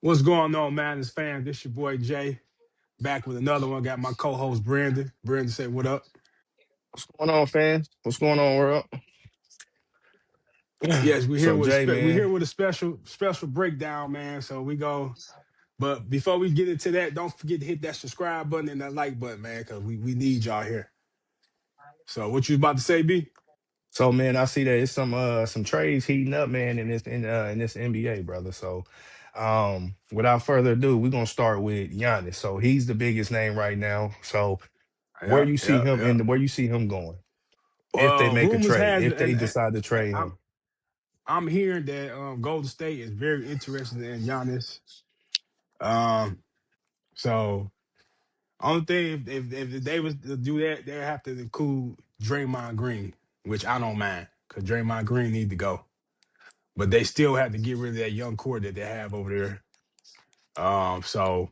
What's going on, Madness fam? This your boy Jay, back with another one. Got my co-host Brandon. Brandon, say what up. What's going on, fans? What's going on, world? Yes, we here So, with Jay, we man. here with a special breakdown, man. So we go. But before we get into that, don't forget to hit that subscribe button and that like button, man, because we need y'all here. So what you about to say, B? So, man, I see that it's some trades heating up, man, in this NBA, brother. So, without further ado, we're gonna start with Giannis. So he's the biggest name right now. So Yeah, yeah, yeah. where you see him going if they Well, make a rumors trade, has if it, they and decide to trade I'm him. I'm hearing that Golden State is very interested in Giannis. Um, so only thing, if they was to do that, they have to include Draymond Green, which I don't mind, because Draymond Green need to go. But they still have to get rid of that young core that they have over there. So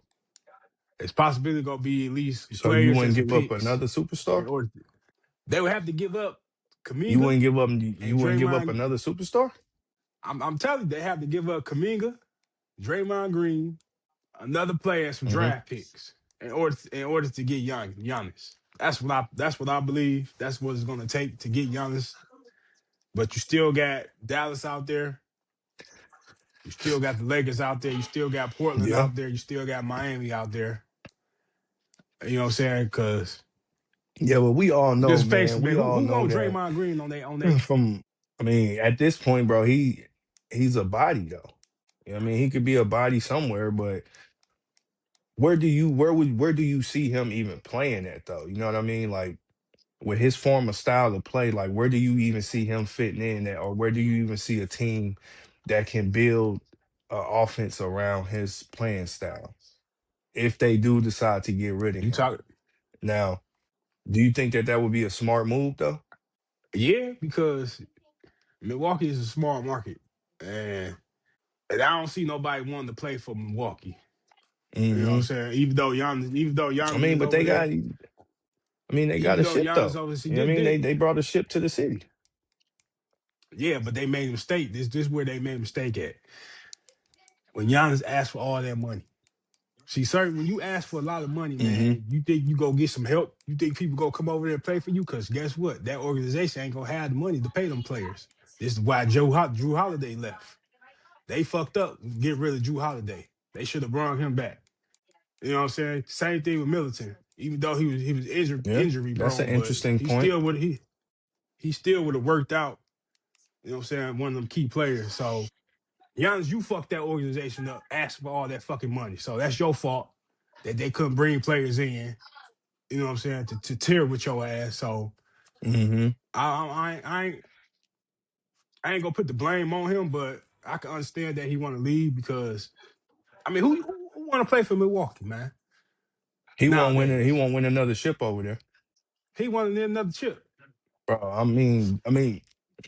it's possibility gonna be at least So you players and wouldn't some give up picks. another In superstar? order, they would have to give up You Kaminga wouldn't give up and you wouldn't give up Draymond. another superstar? I'm telling you, they have to give up Kaminga, Draymond Green, another player, and some Hmm. draft picks in order to get Giannis. That's what I believe. That's what it's gonna take to get Giannis. But you still got Dallas out there. You still got the Lakers out there. You still got Portland Yeah. out there. You still got Miami out there. You know what I'm saying? Because Yeah, well, we all know, just face it, man. man. We Who all who know want that Draymond Green on they from I mean, at this point, bro, he's a body though. You know what I mean, he could be a body somewhere, but where do you see him even playing at though? You know what I mean? Like with his form of style of play, like where do you even see him fitting in at, or where do you even see a team that can build an offense around his playing style if they do decide to get rid of you him? talk? Now, do you think that that would be a smart move though? Yeah, because Milwaukee is a smart market, and I don't see nobody wanting to play for Milwaukee. You know what I'm Hmm. saying? Even though I Giannis mean, is but over there, they got even a though ship Giannis though. over there, see You know what this, I mean? this They brought a ship to the city. yeah, but they made a mistake. This is where they made a mistake at. When Giannis asked for all that money. See, certain when you ask for a lot of money, Hmm. man, you think you go get some help. You think people go come over there and play for you? Because guess what? That organization ain't gonna have the money to pay them players. This is why Drew Holiday left. They fucked up. Get rid of Drew Holiday. They should have brought him back. You know what I'm saying? Same thing with Middleton. Even though he was Yeah, injury that's an prone, but interesting point. he still would have worked out. You know what I'm saying? One of them key players. So Giannis, you fucked that organization up, asked for all that fucking money. So that's your fault that they couldn't bring players in. You know what I'm saying? To tear with your ass. So Hmm. I ain't gonna put the blame on him, but I can understand that he want to leave because I mean, who want to play for Milwaukee, man? He Nowadays, won't win another ship over there, he wanted another chip, bro. I mean,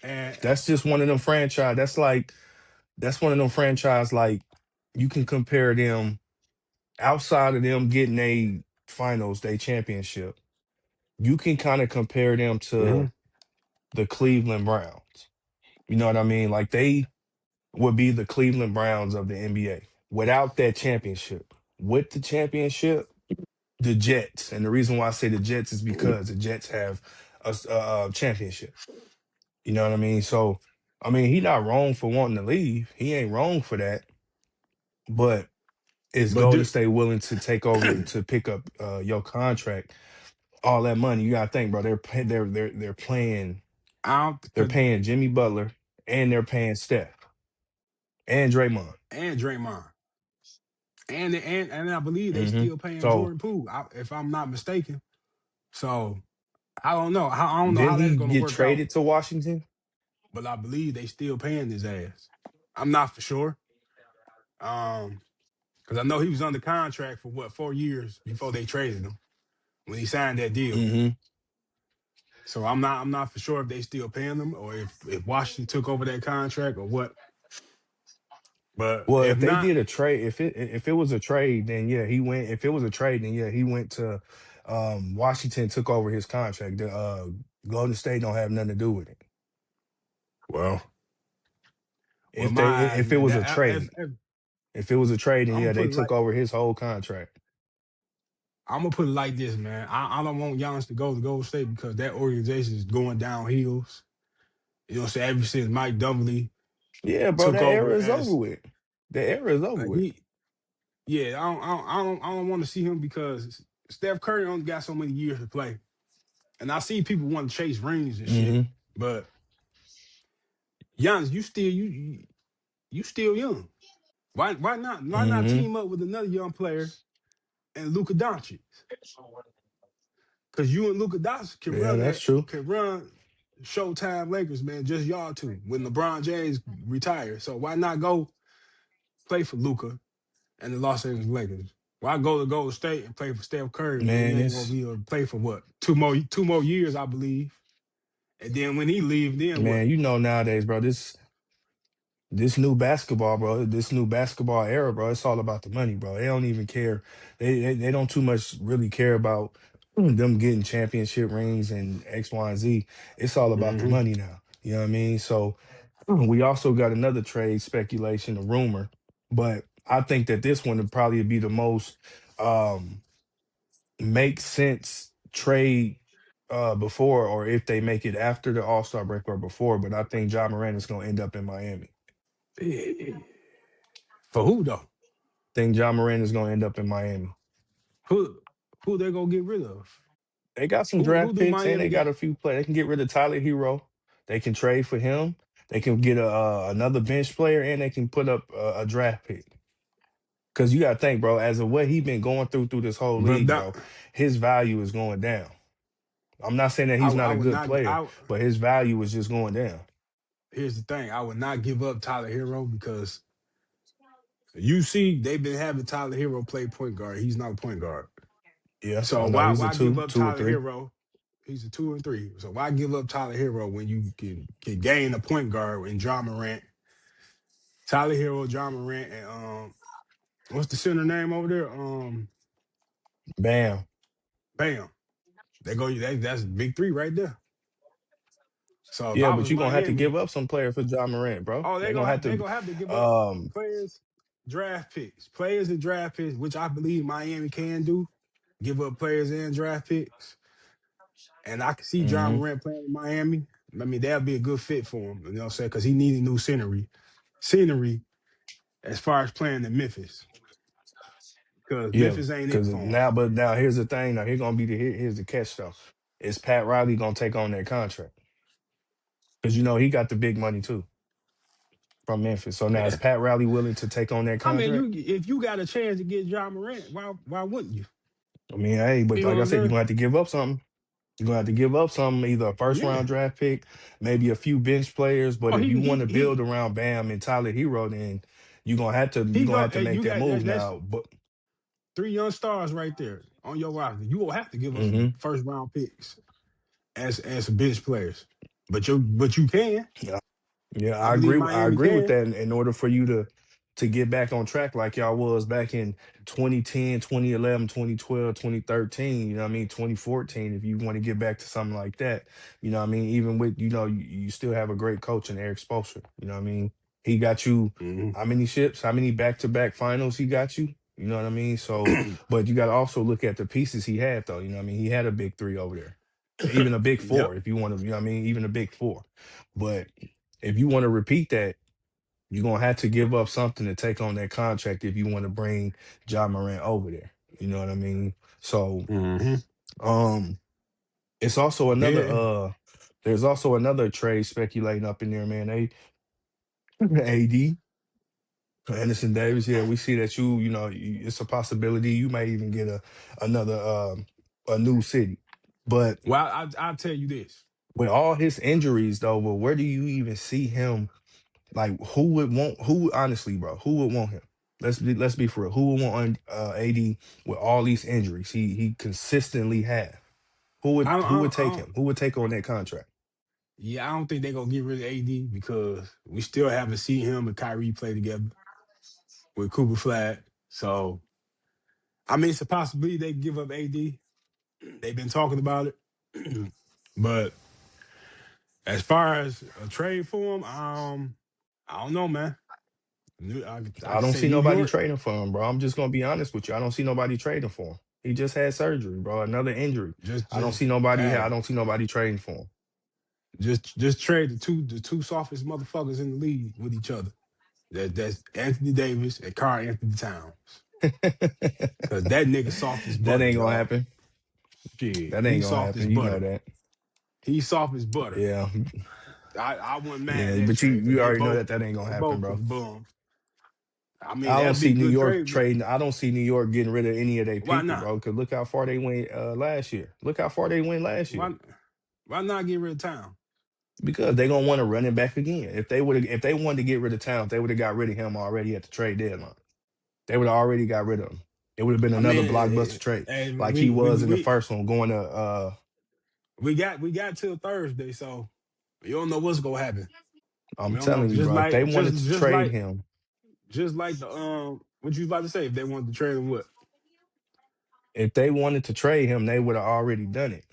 and that's just one of them franchise. That's one of them franchise. Like you can compare them outside of them getting a finals, they championship. You can kind of compare them to mhm. the Cleveland Browns. You know what I mean? Like they would be the Cleveland Browns of the NBA without that championship. With the championship, the Jets. And the reason why I say the Jets is because the Jets have a championship. You know what I mean? So, I mean, he not wrong for wanting to leave. He ain't wrong for that. But is but Golden State willing to take over to pick up your contract? All that money, you gotta think, bro. I don't They're 'cause- paying Jimmy Butler and they're paying Steph and Draymond. and Draymond and I believe they Hmm. still paying So Jordan Poole, if I'm not mistaken. So I don't know. I don't know how didn't that's he gonna get work out, traded to Washington? but I believe they still paying his ass. I'm not for sure. Because I know he was under contract for what 4 years before they traded him when he signed that deal. Hmm. So I'm not for sure if they still paying him or if Washington took over that contract or what. But Well, if if they not, did a trade, if it was a trade, then yeah, he went. If it was a trade, then yeah, he went to Washington, took over his contract. The Golden State don't have nothing to do with it. well, with If my they eyes, if it was a that trade, If it was a trade, then I'm yeah, gonna they put it took like over his whole contract. I'm gonna put it like this, man. I don't want Giannis to go to Golden State because that organization is going down hills. You know what I'm saying? Ever since Mike Dunleavy Yeah, bro, took that over era is over as with. The era is over with. he, yeah, I don't want to see him because Steph Curry only got so many years to play, and I see people want to chase rings and shit, Hmm. but Giannis, you still young. Why not Hmm. team up with another young player and Luka Doncic? Because you and Luka Doncic can Yeah, run that's that true. can run Showtime Lakers, man. Just y'all two when LeBron James retires. So why not go play for Luka and the Los Angeles Lakers? Why go to Golden State and play for Steph Curry when he Man, ain't gonna it's be able to play for what two more years, I believe. And then when he leave, then what? man, nowadays, bro, this new basketball, bro, this new basketball era, bro, it's all about the money, bro. They don't even care. They don't too much really care about them getting championship rings and X, Y, and Z. It's all about the Hmm. money now. You know what I mean? So we also got another trade speculation, a rumor, but I think that this one would probably be the most um make sense trade before, or if they make it after the All-Star break or before. But I think John Moran is gonna end up in Miami. For who though? Think John Moran is gonna end up in Miami. Who who they gonna get rid of? They got some Who draft do picks and Miami they got got? a few players. They can get rid of Tyler Hero. They can trade for him. They can get another bench player and they can put up a draft pick. Because you got to think, bro, as of what he been going through this whole But league, that, bro, his value is going down. I'm not saying that I, he's would- not I a would good not. player, but his value is just going down. Here's the thing: I would not give up Tyler Hero because you see they've been having Tyler Hero play point guard. He's not a point guard. Yeah, So I know why he's a why give two, up two or Tyler three. Hero? He's a 2 and 3. So why give up Tyler Hero when you can gain a point guard in John Morant, Tyler Hero, John Morant, and what's the center name over there? Bam. Bam. They go. That's big three right there. So if Yeah, I but was you're gonna have to Miami, give up some player for John Morant, bro. oh, They're gonna have they to gonna have to give up um players, players and draft picks, which I believe Miami can do. Give up players and draft picks, and I can see John mhm. Morant playing in Miami. I mean, that'd be a good fit for him. You know what I'm saying? Because he needed new scenery as far as playing in Memphis, because Yeah, Memphis ain't it because for him. now, but now here's the thing. Now here's the catch though. Is Pat Riley gonna take on that contract? Because he got the big money too from Memphis. So now is Yeah. Pat Riley willing to take on that I mean, contract? if you got a chance to get John Morant, why wouldn't you? I mean, hey, but You know like what I I'm said, you're saying? gonna have to give up something. You're gonna have to give up something, either a first Yeah. round draft pick, maybe a few bench players. But Oh, if he you want to build he around Bam and Tyler Hero, then you're he gonna go. have to Hey, make you that got move that's now. But three young stars right there on your roster. You will have to give us some mhm. first round picks as some bench players. But you can. Yeah, I I believe agree. I Miami agree with can. that. In order for you to get back on track like y'all was back in 2010, 2011, 2012, 2013, you know what I mean, 2014, if you want to get back to something like that, you know what I mean, even with, you still have a great coach in Eric Spoelstra, you know what I mean? He got you Hmm. how many ships, how many back-to-back finals he got you? You know what I mean? So, but you got to also look at the pieces he had though, you know what I mean? He had a big three over there. Even a big Yep. four, if you want to, you know what I mean? Even a big four. But if you want to repeat that, you're gonna have to give up something to take on that contract if you want to bring John Morant over there. You know what I mean? So Hmm. um it's also another Yeah. there's also another trade speculating up in there, man. AD, Anderson Davis. Yeah, we see that it's a possibility you may even get another a new city. But Well, I'll tell you this. with all his injuries though, well, where do you even see him? Like who honestly, bro, who would want him? Let's be for real. Who would want AD with all these injuries he consistently had? Who would I don't, who I would don't, I take don't, him? Who would take on that contract? yeah, I don't think they're gonna get rid of AD because we still haven't seen him and Kyrie play together with Cooper Flag. So I mean, it's a possibility they give up AD. They've been talking about it, but as far as a trade for him, I don't know, man. I I can don't say see New nobody York. trading for him, bro. I'm just gonna be honest with you. I don't see nobody trading for him. He just had surgery, bro. Another injury. I don't Just see nobody. I hey, don't see nobody trading for him. just trade the two softest motherfuckers in the league with each other. That's Anthony Davis and Karl Anthony Towns. Cause that nigga soft as That butter, ain't gonna dog. happen. Shit, That ain't he's gonna soft as happen. You know butter. that. He's soft as butter. Yeah, I wasn't mad at yeah. that But you trade because you already know that that ain't gonna they happen, both bro. was bums. I mean, I don't that'd be see a New good York trade, but trading. I don't see New York getting rid of any of their why people, not? bro. Because look how far they went last year. Look how far they went last year. Why why not get rid of Town? Because they gonna want to run it back again. If they wanted to get rid of Towns, they would have got rid of him already at the trade deadline. They would have already got rid of him. It would have been I another mean, blockbuster trade, and like he was in the first one, going to we got till Thursday, so you don't know what's gonna happen. I'm We don't know. telling you, Just bro. If they like wanted to trade him, the what you about to say if they wanted to trade him what? if they wanted to trade him, they would have already done it.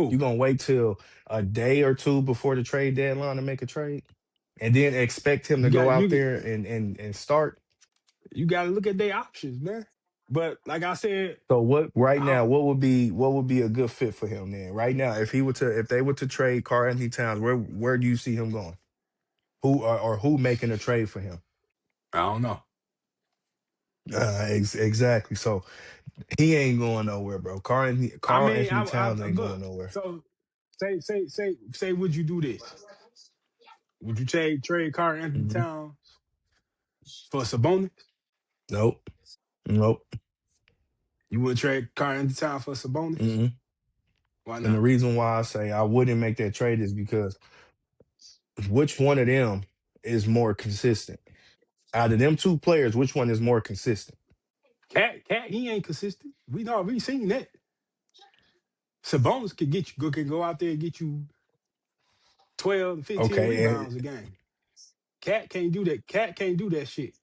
You Who? gonna wait till a day or two before the trade deadline to make a trade, and then expect him to You go got out you there and start? you got to look at their options, man. But like I said, So what right I now? What would be a good fit for him then? Right now, if they were to trade Karl Anthony Towns, where do you see him going? Who or who making a trade for him? I don't know. Exactly. So he ain't going nowhere, bro. I Karl mean, Anthony Towns I ain't going look. nowhere. So say, would you do this? Would you trade Carter Anthony Hmm. Towns for Sabonis? Nope. Nope. You would trade Carter Anthony Towns for Sabonis? Hmm. Why And the not? reason why I say I wouldn't make that trade is because which one of them is more consistent? Out of them two players, which one is more consistent? Cat, he ain't consistent. We seen that. Sabonis can go out there and get you 12 to 15 Okay, rebounds a game. Cat can't do that. Cat can't do that shit.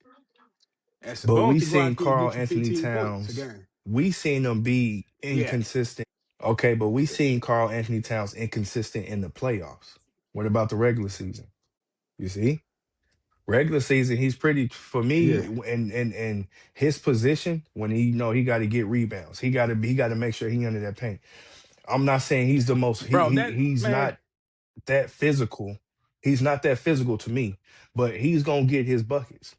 And but Sabonis we can go seen out there and Carl get you Anthony 15 points a Towns. game. We seen him be Yeah. inconsistent. Okay, but we seen Carl Anthony Towns inconsistent in the playoffs. What about the regular season? You see, regular season he's pretty for me, Yeah. and his position when he got to get rebounds. He got to make sure he under that paint. I'm not saying he's the most Bro, that he's man, not that physical. He's not that physical to me, but he's gonna get his buckets.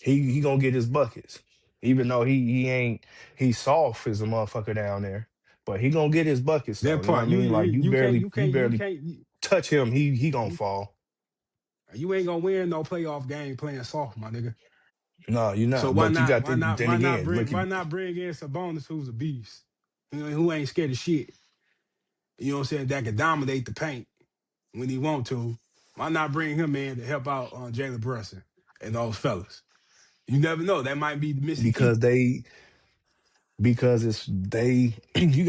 He gonna get his buckets, even though he ain't he's soft as a motherfucker down there. But he gonna get his buckets though. that You know what part, I mean? Like you can't you you barely can't touch him, he gonna you, fall. you ain't gonna win no playoff game playing soft, my nigga. No, you're So not. why But you not got why the not then why not again, look bring at why not bring in Sabonis who's a beast? Who ain't scared of shit. You know what I'm saying? That can dominate the paint when he want to. Why not bring him in to help out on Jalen Brunson and those fellas? You never know. That might be the missing because piece. it's they you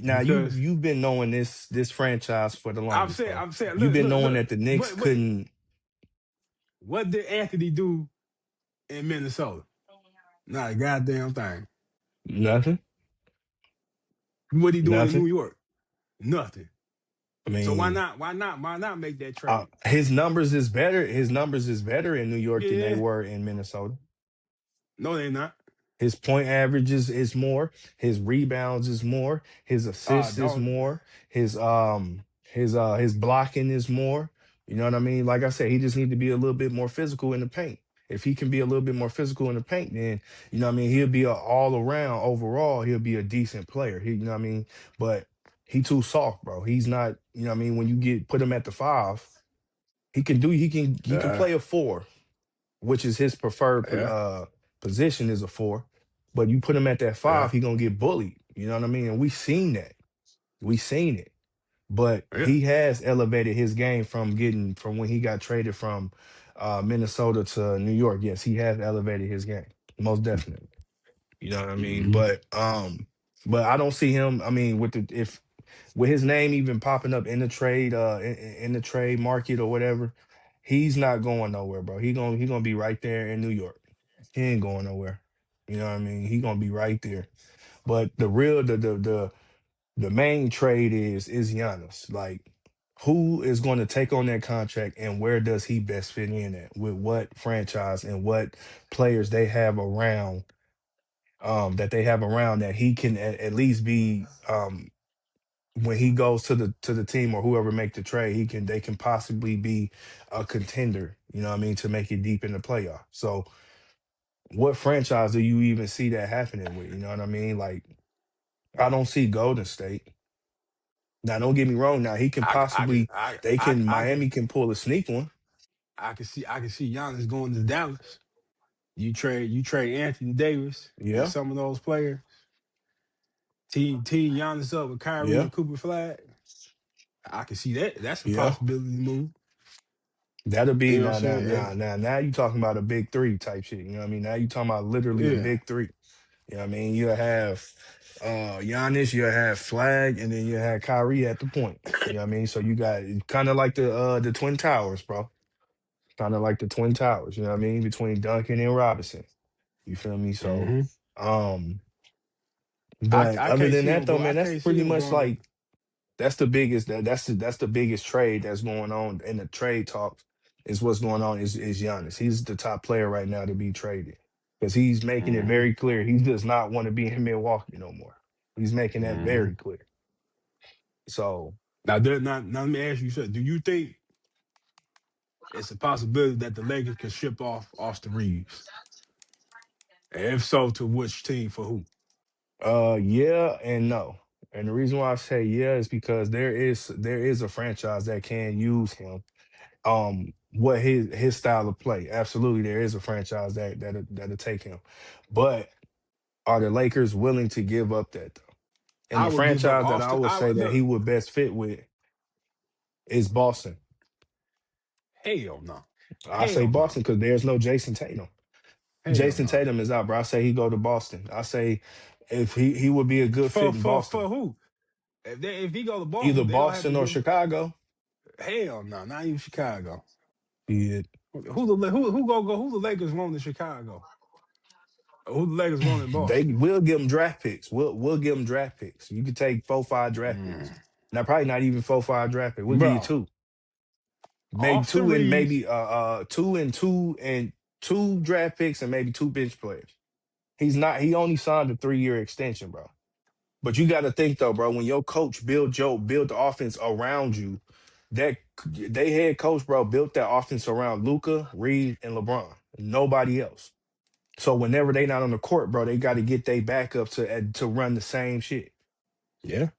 now Because you've been knowing this franchise for the longest, bro. I'm saying, You've been knowing look. that the Knicks What couldn't what did Anthony do in Minnesota? Not a goddamn thing. nothing. What he doing in Nothing. New York? Nothing. I So mean, why not make that trade? his numbers is better. His numbers is better in New York than they Yeah. were in Minnesota. No, they not. His point averages is more. His rebounds is more. His assists is Dog. more. His blocking is more. You know what I mean? Like I said, he just need to be a little bit more physical in the paint. If he can be a little bit more physical in the paint, then you know what I mean, he'll be a all around overall, he'll be a decent player. You know what I mean? But he too soft, bro. He's not, you know what I mean, when you get put him at the five, he can Uh, play a four, which is his preferred yeah. position is a four. But you put him at that Yeah. five, he gonna get bullied. You know what I mean? And we seen that. We seen it. But Yeah. he has elevated his game from when he got traded from Minnesota to New York. Yes, he has elevated his game. Most definitely. You know what I mean? Mhm. But I don't see him. I mean, if with his name even popping up in the trade, in the trade market or whatever, he's not going nowhere, bro. He gonna be right there in New York. He ain't going nowhere. You know what I mean? He gonna be right there. But the main trade is Giannis. Like Who is going to take on that contract, and where does he best fit in at? With what franchise and what players they have around, that they have around that he can at least be, when he goes to the team or whoever make the trade, they can possibly be a contender, you know what I mean, to make it deep in the playoff. So what franchise do you even see that happening with? You know what I mean? Like, I don't see Golden State. Now, don't get me wrong. Now he can I could possibly, they can, I could Miami can pull a sneak one. I can see Giannis going to Dallas. You trade Anthony Davis and Yeah, some of those players. Team Giannis up with Kyrie yeah, and Cooper Flag. I can see that. That's a yeah. possibility move. That'll be You know what I'm now, now, saying? now, now, now you talking about a big three type shit. You know what I mean? Now you talking about literally a Yeah. big three. You know what I mean? You have Giannis, you have Flag, and then you have Kyrie at the point. You know what I mean? So you got kind of like the Twin Towers, bro. Kind of like the Twin Towers, you know what I mean? Between Duncan and Robinson. You feel me? So hmm um but other than that though, I man, that's can't see pretty him much going to. like that's the biggest trade that's going on in the trade talks, is what's going on is Giannis. He's the top player right now to be traded. Because he's making it hmm very clear he does not want to be in Milwaukee no more. He's making that hmm very clear. So Now let me ask you something. Do you think it's a possibility that the Lakers can ship off Austin Reeves? And if so, to which team for who? yeah and no. And the reason why I say yeah is because there is a franchise that can use him. What his style of play. Absolutely, there is a franchise that'll take him. But are the Lakers willing to give up that though? And I the would give up franchise that I Austin. would I say would that he look. would best fit with is Boston. Hell no. I say Hell no. Boston because there's no Jason Tatum. Hell Jason no. Tatum is out, bro. I say he go to Boston. I say if he would be a good fit in For Boston, who? If he go to either Boston, they don't have to Boston or give. Chicago. Hell no. Not even Chicago. Yeah. Who the Lakers want in Chicago? Who the Lakers want in They Boston? will give them draft picks. We'll give them draft picks. You could take 4, 5 draft picks. Mm. Now probably not even 4, 5 draft picks. We'll give you Bro, two, maybe Austin Reeves. two draft picks and maybe two bench players. He's not. He only signed a 3-year extension, bro. But you got to think though, bro. When your coach build the offense around you, that they head coach, bro, built that offense around Luca, Reed, and LeBron. Nobody else. So whenever they not on the court, bro, they got to get their backup to run the same shit. Yeah.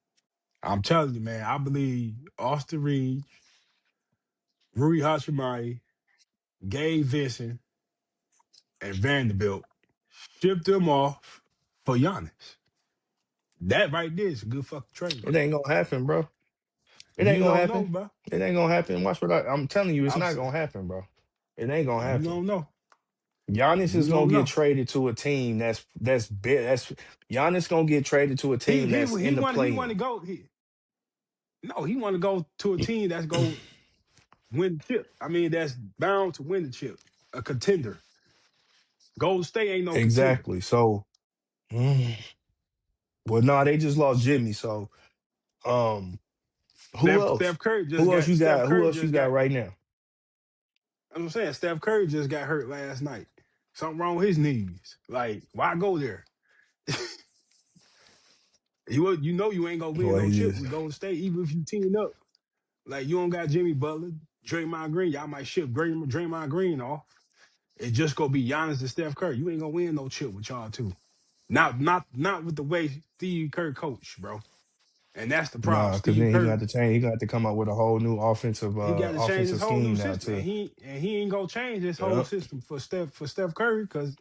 I'm telling you, man, I believe Austin Reeves, Rui Hachimura, Gabe Vincent, and Vanderbilt shipped them off for Giannis. That right there is a good fucking trade. It ain't gonna happen, bro. It ain't You gonna don't know, happen. bro. It ain't gonna happen. Watch what I'm telling you. It's I'm not s- gonna happen, bro. It ain't gonna you happen. don't know. Giannis is You gonna don't get know. traded to a team that's big. That's Giannis gonna get traded to a team that's in the He want to play-in. go. He want to go to a team that's go win the chip. I mean, that's bound to win the chip. A contender. Golden State ain't no contender. Exactly. So, mm, well, no, they just lost Jimmy. So, um, who else? Steph Curry just got Steph Who Curry else you just got got. right now? As I'm saying, Steph Curry just got hurt last night. Something wrong with his knees. Like, why go there? You know you ain't gonna win Well, no he chip just with Golden State, even if you team up. Like you don't got Jimmy Butler, Draymond Green. Y'all might ship Draymond Green off. It just gonna be Giannis and Steph Curry. You ain't gonna win no chip with y'all too. Not with the way Steve Kerr coach, bro. And that's the problem. nah, because Steve then he Kerr, got to change. He got to come up with a whole new he got to change his offensive whole new scheme now system, and too. he ain't gonna change his whole Yeah, system for Steph Curry because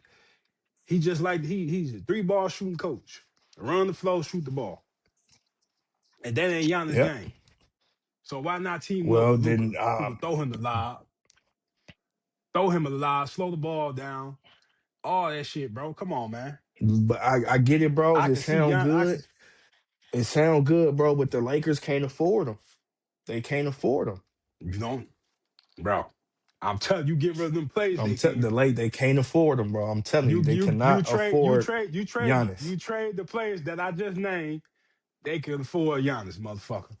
he just like he's a 3-ball shooting coach. Run the flow, shoot the ball, and that ain't Giannis' yeah. game. So why not team up Well, with Luca, then, who could throw him a lob, slow the ball down, all that shit, bro. Come on, man. but I get it, bro. I It can see sound Gian. I can. good. It sound good, bro. But the Lakers can't afford him. They can't afford him. You know, bro. I'm telling you, get rid of them plays. They can. They can't afford him, bro. I'm telling you, they cannot afford Giannis. You trade the players that I just named. They can afford Giannis, motherfucker.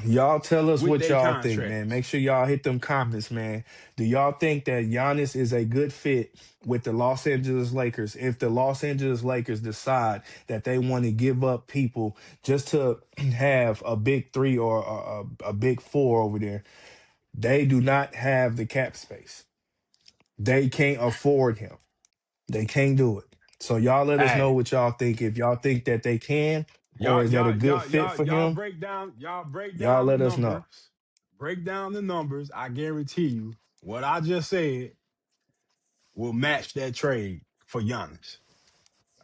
Y'all tell us with what their y'all think, man. contracts. Make sure y'all hit them comments, man. Do y'all think that Giannis is a good fit with the Los Angeles Lakers if the Los Angeles Lakers decide that they want to give up people just to have a big three or a big four over there? They do not have the cap space. They can't afford him. They can't do it. So y'all let us know Hey, what y'all think. If y'all think that they can, or y'all, is that a y'all, good y'all, fit y'all, for y'all him, break down, y'all break y'all down the let us know. numbers. Break down the numbers. I guarantee you, what I just said will match that trade for Giannis.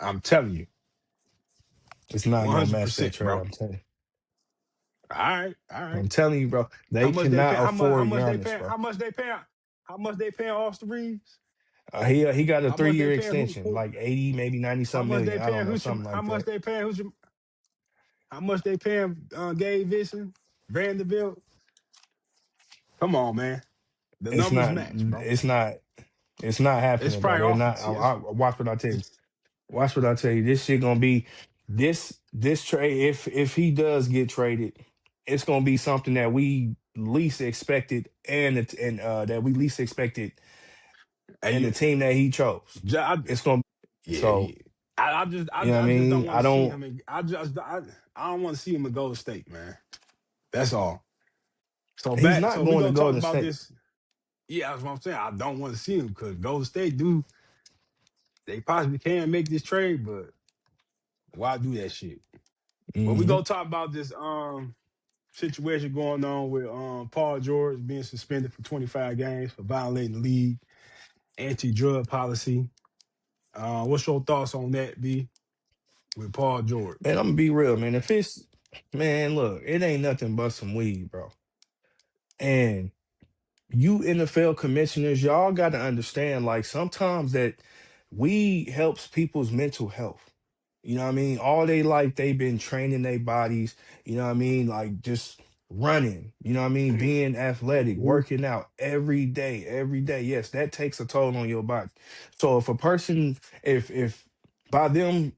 I'm telling you, It's not gonna match that 100%, trade. bro. All right, all right. I'm telling you, bro. How They much they pay? cannot How afford much they Giannis, pay? bro. How much they paying Austin Reeves? He got a How much they 3 year paying extension, like 80, maybe 90 how something much they million. I don't paying know, Husham? something How like much that. they paying Husham? How much they paying Gabe Vincent, Vanderbilt? Come on, man. The It's numbers not. match, bro. It's not. It's not It's happening, bro. probably They're off. not. See, it's, Watch what I tell you. Watch what I tell you. This shit gonna be this trade. If he does get traded, it's gonna be something that we least expected, and that we least expected, and and the you, team that he chose. I, It's gonna. yeah, So yeah. I just, you know what I I just don't mean. want I to see don't. him. I don't want to see him in Golden State, man. That's all. He's So not we going to gonna talk Golden about State. this. Yeah, that's what I'm saying. I don't want to see him because Golden State do. They possibly can make this trade, but why do that shit? But we Hmm. gonna talk about this situation going on with Paul George being suspended for 25 games for violating the league anti-drug policy. What's your thoughts on that, B, with Paul Man, George? I'm gonna be real, man. If it's man, look, it ain't nothing but some weed, bro. And you NFL commissioners, y'all got to understand, like sometimes that weed helps people's mental health. You know what I mean? All day life they've been training their bodies, you know what I mean? Like just running, you know what I mean? Being athletic, Mhm. working out every day, every day. Yes, that takes a toll on your body. So if a person, if by them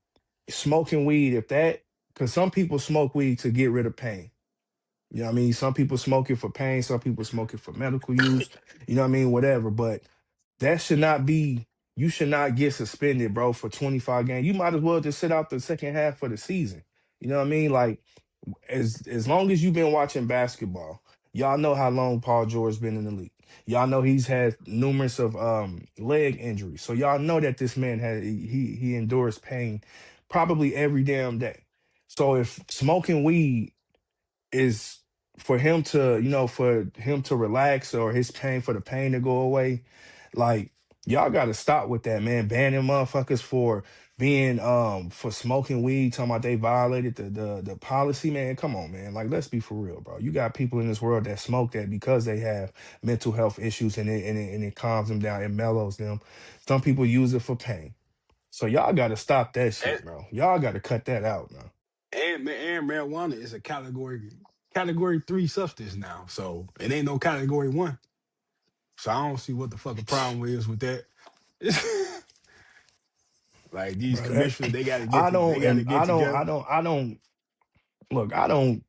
smoking weed, if that, because some people smoke weed to get rid of pain. You know what I mean? Some people smoke it for pain, some people smoke it for medical use, you know what I mean? Whatever. But that should not be, you should not get suspended, bro, for 25 games. You might as well just sit out the second half of the season. You know what I mean? Like as long as you've been watching basketball, y'all know how long Paul George's been in the league. Y'all know he's had numerous of leg injuries. So y'all know that this man had he endures pain probably every damn day. So if smoking weed is for him to, for him to relax or his pain for the pain to go away, like y'all gotta stop with that, man. Banning motherfuckers for being for smoking weed, talking about they violated the policy, man. Come on, man. Like let's be for real, bro. You got people in this world that smoke that because they have mental health issues and it calms them down, it mellows them. Some people use it for pain. So y'all gotta stop that And, shit, bro. Y'all gotta cut that out, man. and marijuana is a category 3 substance now, so it ain't no category 1. So I don't see what the fuck the problem is with that. Like these Bro, that commissioners, they I don't got to and get together. I don't look, I don't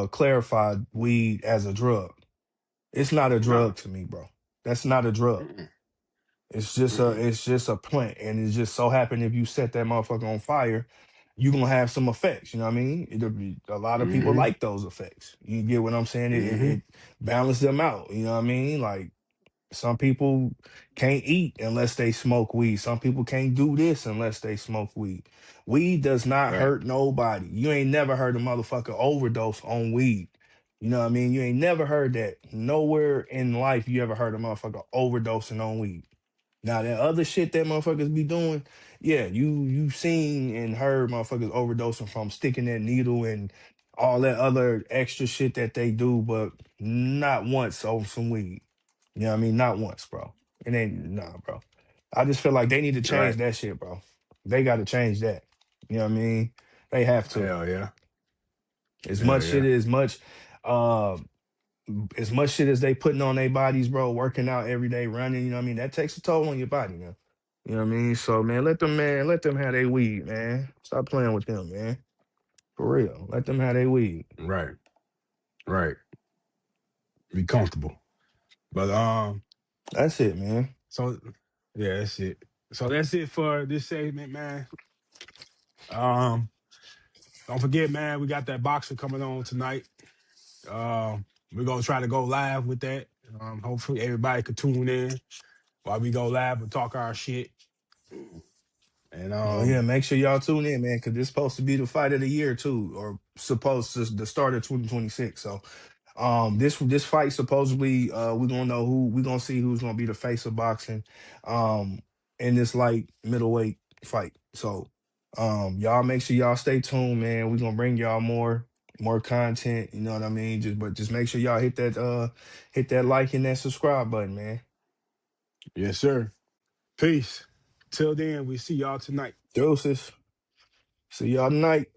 clarify weed as a drug. It's not a No. drug to me, bro. That's not a drug. Mm-mm, mm-mm, It's just a plant. And it just so happen if you set that motherfucker on fire, you're gonna have some effects. You know what I mean? A lot of people mm-hmm, like those effects. You get what I'm saying? mm-hmm. It balances them out. You know what I mean? Like some people can't eat unless they smoke weed. Some people can't do this unless they smoke weed. Weed does not Right. hurt nobody. You ain't never heard a motherfucker overdose on weed. You know what I mean? You ain't never heard that. Nowhere in life you ever heard a motherfucker overdosing on weed. Now that other shit that motherfuckers be doing, yeah, you've seen and heard motherfuckers overdosing from sticking that needle and all that other extra shit that they do, but not once on some weed. You know what I mean? Not once, bro. It ain't nah, bro. I just feel like they need to change Right. that shit, bro. They got to change that. You know what I mean? They have to. Hell yeah. As Hell much shit yeah. uh as much shit as they putting on their bodies, bro, working out every day, running, you know what I mean? That takes a toll on your body, man. You know what I mean? So man, let them have their weed, man. Stop playing with them, man. For real. Let them have their weed. Right. Right. Be comfortable. But That's it, man. so yeah, that's it. So that's it for this segment, man. Um, don't forget, man, we got that boxing coming on tonight. We're gonna try to go live with that. Hopefully everybody could tune in while we go live and talk our shit. And Oh yeah, make sure y'all tune in, man, because this supposed to be the fight of the year too, or supposed to the start of 2026. So this fight supposedly we're gonna know who we're gonna see who's gonna be the face of boxing in this light middleweight fight. So y'all make sure y'all stay tuned, man. We're gonna bring y'all more content, you know what I mean? Just make sure y'all hit that like and that subscribe button, man. yes, sir. Peace. Till then, we see y'all tonight. Deuces. See y'all tonight.